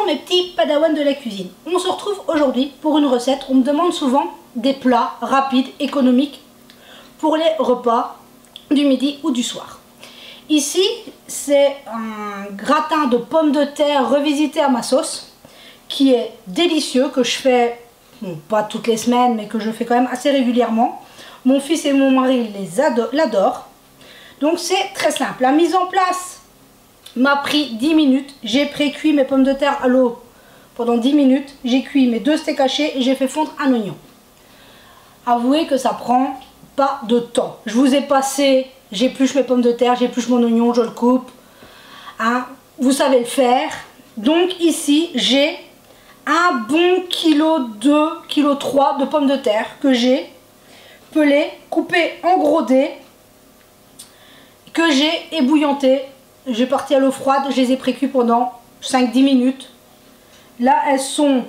mes petits padawans de la cuisine. On se retrouve aujourd'hui pour une recette. On me demande souvent des plats rapides, économiques pour les repas du midi ou du soir. Ici, c'est un gratin de pommes de terre revisité à ma sauce qui est délicieux, que je fais, bon, pas toutes les semaines, mais que je fais quand même assez régulièrement. Mon fils et mon mari l'adorent. Donc c'est très simple. La mise en place m'a pris 10 minutes. J'ai pré-cuit mes pommes de terre à l'eau pendant 10 minutes. J'ai cuit mes 2 steaks hachés et j'ai fait fondre un oignon. Avouez que ça prend pas de temps. Je vous ai passé, j'épluche mes pommes de terre, j'épluche mon oignon, je le coupe. Hein, vous savez le faire. Donc ici, j'ai un bon kilo 2, kilo 3 de pommes de terre que j'ai pelées, coupées en gros dés, que j'ai ébouillanté. J'ai parti à l'eau froide, je les ai pré-cuits pendant 5-10 minutes. Là, elles sont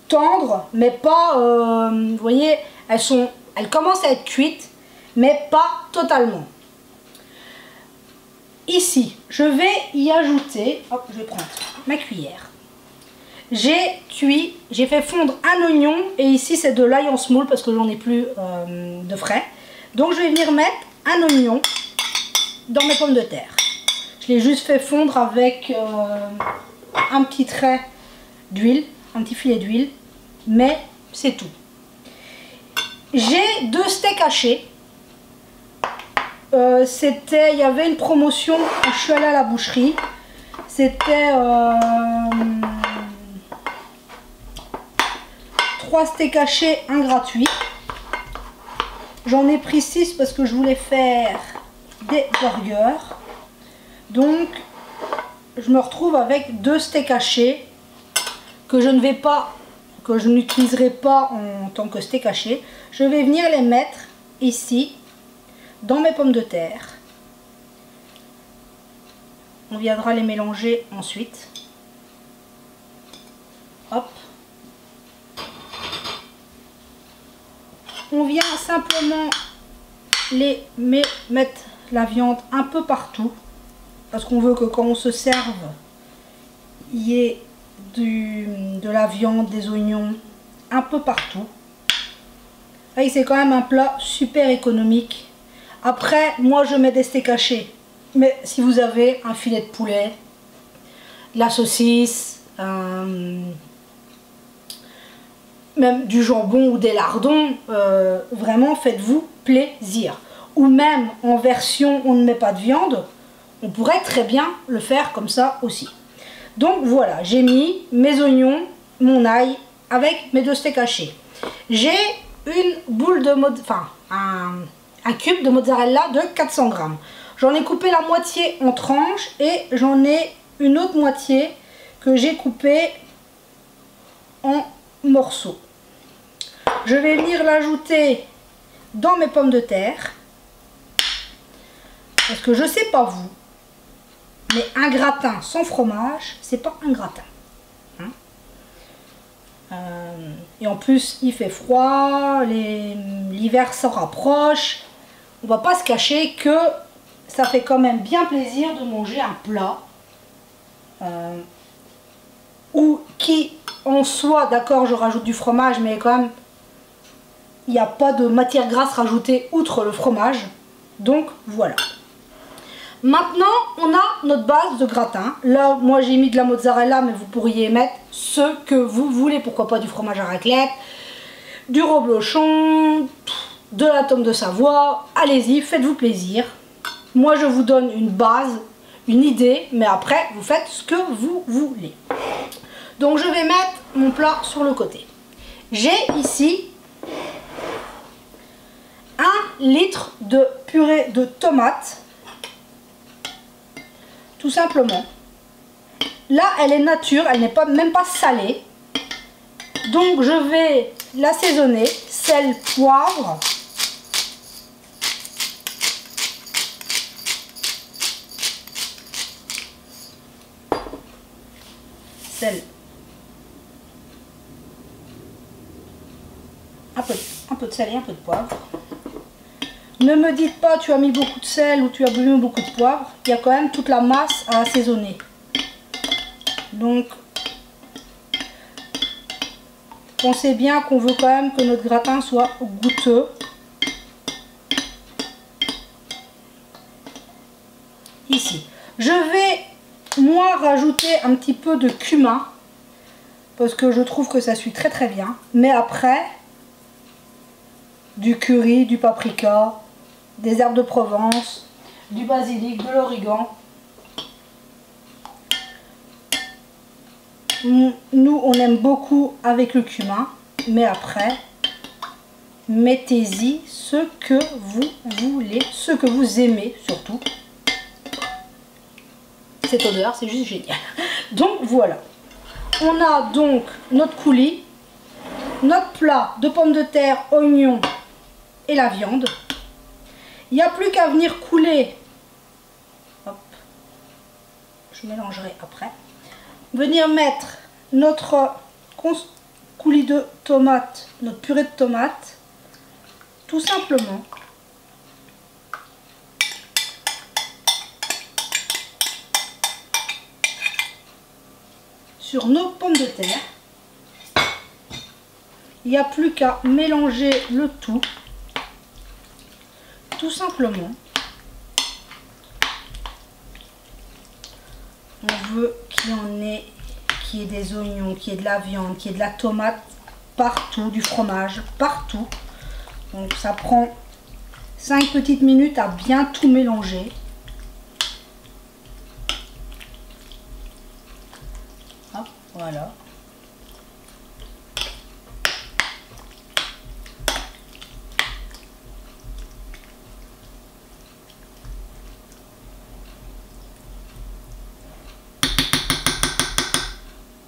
tendres, mais pas, vous voyez, elles commencent à être cuites, mais pas totalement. Ici, je vais y ajouter, hop, je vais prendre ma cuillère. J'ai fait fondre un oignon, et ici c'est de l'ail en semoule parce que j'en ai plus de frais. Donc je vais venir mettre un oignon dans mes pommes de terre. Je l'ai juste fait fondre avec un petit trait d'huile, un petit filet d'huile, mais c'est tout. J'ai 2 steaks hachés. Il y avait une promotion quand je suis allée à la boucherie. C'était 3 steaks hachés, un gratuit. J'en ai pris 6 parce que je voulais faire des burgers. Donc, je me retrouve avec 2 steaks hachés que je n'utiliserai pas en tant que steak haché. Je vais venir les mettre ici, dans mes pommes de terre. On viendra les mélanger ensuite. Hop. On vient simplement mettre la viande un peu partout. Parce qu'on veut que quand on se serve, il y ait de la viande, des oignons, un peu partout. Et c'est quand même un plat super économique. Après, moi je mets des steaks hachés. Mais si vous avez un filet de poulet, de la saucisse, même du jambon ou des lardons, vraiment faites-vous plaisir. Ou même en version on ne met pas de viande, on pourrait très bien le faire comme ça aussi. Donc voilà, j'ai mis mes oignons, mon ail avec mes 2 steaks hachés. J'ai une boule de un cube de mozzarella de 400 grammes. J'en ai coupé la moitié en tranches et j'en ai une autre moitié que j'ai coupée en morceaux. Je vais venir l'ajouter dans mes pommes de terre. Parce que je sais pas vous, mais un gratin sans fromage, c'est pas un gratin. Hein, et en plus, il fait froid, l'hiver s'en rapproche. On va pas se cacher que ça fait quand même bien plaisir de manger un plat qui en soi, d'accord, je rajoute du fromage, mais quand même, il n'y a pas de matière grasse rajoutée outre le fromage. Donc voilà. Maintenant, on a notre base de gratin. Là, moi j'ai mis de la mozzarella, mais vous pourriez mettre ce que vous voulez. Pourquoi pas du fromage à raclette, du reblochon, de la tome de Savoie. Allez-y, faites-vous plaisir. Moi, je vous donne une base, une idée, mais après, vous faites ce que vous voulez. Donc, je vais mettre mon plat sur le côté. J'ai ici 1 litre de purée de tomates. Tout simplement. Là, elle est nature, elle n'est même pas salée. Donc, je vais l'assaisonner. Sel, poivre. Sel. Un peu de sel et un peu de poivre. Ne me dites pas tu as mis beaucoup de sel ou tu as mis beaucoup de poivre. Il y a quand même toute la masse à assaisonner. Donc Pensez bien qu'on veut quand même que notre gratin soit goûteux. Ici. Je vais, moi, rajouter un petit peu de cumin. Parce que je trouve que ça suit très très bien. Mais après, du curry, du paprika, des herbes de Provence, du basilic, de l'origan. Nous, on aime beaucoup avec le cumin. Mais après, mettez-y ce que vous voulez, ce que vous aimez surtout. Cette odeur, c'est juste génial. Donc voilà. On a donc notre coulis, notre plat de pommes de terre, oignons et la viande. Il n'y a plus qu'à venir couler. Hop. Je mélangerai après. Venir mettre notre coulis de tomates, notre purée de tomates, tout simplement. Sur nos pommes de terre. Il n'y a plus qu'à mélanger le tout simplement. On veut qu'il y ait des oignons, qu'il y ait de la viande, qu'il y ait de la tomate partout, du fromage partout. Donc ça prend 5 petites minutes à bien tout mélanger. Hop, voilà.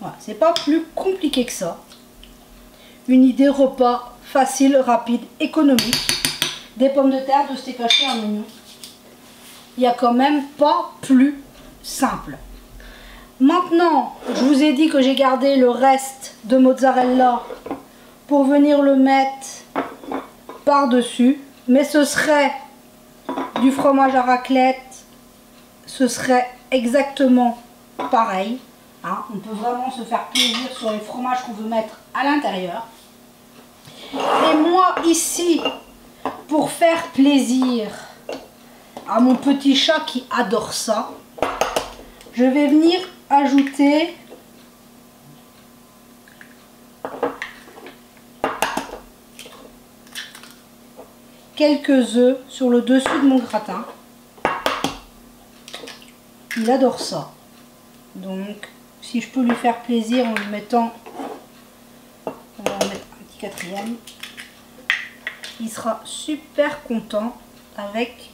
Voilà, c'est pas plus compliqué que ça. Une idée repas facile, rapide, économique. Des pommes de terre, de steak haché, un oignon. Il n'y a quand même pas plus simple. Maintenant, je vous ai dit que j'ai gardé le reste de mozzarella pour venir le mettre par-dessus. Mais ce serait du fromage à raclette. Ce serait exactement pareil. Hein, on peut vraiment se faire plaisir sur les fromages qu'on veut mettre à l'intérieur. Et moi ici, pour faire plaisir à mon petit chat qui adore ça, je vais venir ajouter quelques œufs sur le dessus de mon gratin. Il adore ça. Donc, si je peux lui faire plaisir en lui mettant, on va en mettre un petit quatrième, il sera super content avec,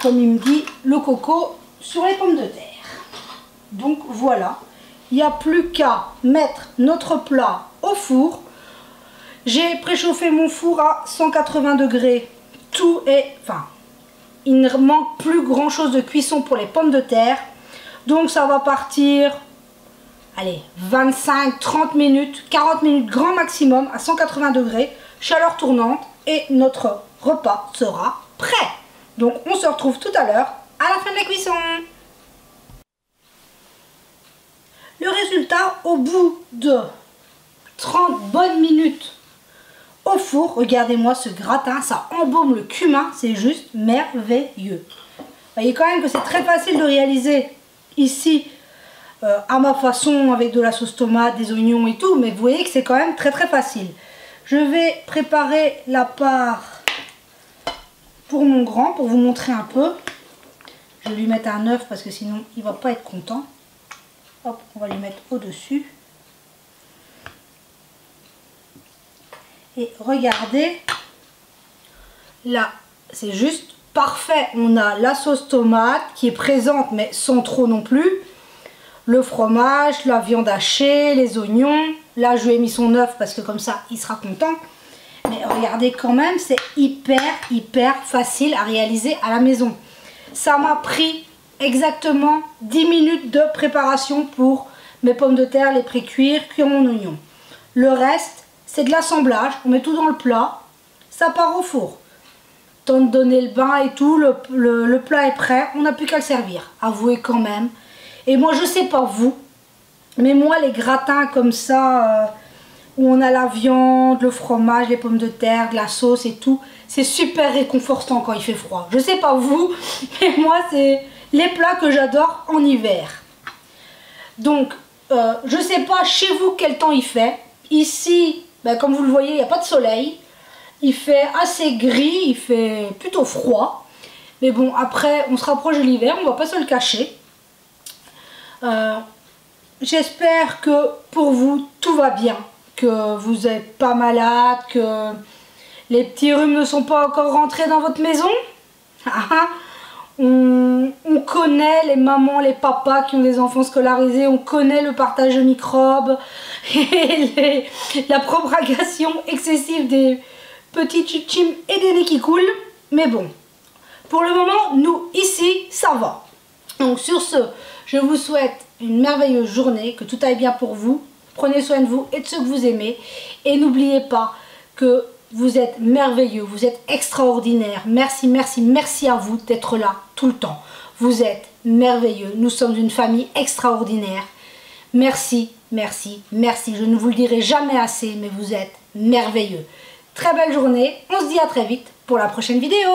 comme il me dit, le coco sur les pommes de terre. Donc voilà, il n'y a plus qu'à mettre notre plat au four. J'ai préchauffé mon four à 180 degrés. Tout est, enfin, il ne manque plus grand chose de cuisson pour les pommes de terre. Donc ça va partir, allez, 25, 30 minutes, 40 minutes grand maximum à 180 degrés, chaleur tournante, et notre repas sera prêt. Donc on se retrouve tout à l'heure à la fin de la cuisson. Le résultat au bout de 30 bonnes minutes au four, regardez-moi ce gratin, ça embaume le cumin, c'est juste merveilleux. Vous voyez quand même que c'est très facile de réaliser ici à ma façon avec de la sauce tomate, des oignons et tout, mais vous voyez que c'est quand même très facile. Je vais préparer la part pour mon grand, pour vous montrer un peu. Je vais lui mettre un œuf parce que sinon il va pas être content. Hop, on va lui mettre au-dessus. Et regardez, là, c'est juste parfait. On a la sauce tomate qui est présente, mais sans trop non plus. Le fromage, la viande hachée, les oignons. Là, je lui ai mis son œuf parce que comme ça, il sera content. Mais regardez quand même, c'est hyper facile à réaliser à la maison. Ça m'a pris exactement 10 minutes de préparation pour mes pommes de terre, les pré-cuire, cuire mon oignon. Le reste, c'est de l'assemblage. On met tout dans le plat. Ça part au four. Temps de donner le bain et tout, le plat est prêt. On n'a plus qu'à le servir. Avouez quand même. Et moi, je sais pas vous, Mais moi, les gratins comme ça, où on a la viande, le fromage, les pommes de terre, de la sauce et tout, c'est super réconfortant quand il fait froid. Je sais pas vous, mais moi, c'est les plats que j'adore en hiver. Donc, je sais pas chez vous quel temps il fait. Ici, ben, comme vous le voyez, il n'y a pas de soleil. Il fait assez gris, il fait plutôt froid. Mais bon, après, on se rapproche de l'hiver, on va pas se le cacher. J'espère que pour vous, tout va bien. Que vous n'êtes pas malade, que les petits rhumes ne sont pas encore rentrés dans votre maison. On connaît les mamans, les papas qui ont des enfants scolarisés, on connaît le partage de microbes et la propagation excessive des petits tchim et des nez qui coulent. Mais bon, pour le moment, nous, ici, ça va. Donc sur ce, je vous souhaite une merveilleuse journée, que tout aille bien pour vous. Prenez soin de vous et de ceux que vous aimez. Et n'oubliez pas que vous êtes merveilleux, vous êtes extraordinaire. Merci, merci, merci à vous d'être là tout le temps. Vous êtes merveilleux. Nous sommes une famille extraordinaire. Merci, merci, merci. Je ne vous le dirai jamais assez, mais vous êtes merveilleux. Très belle journée. On se dit à très vite pour la prochaine vidéo.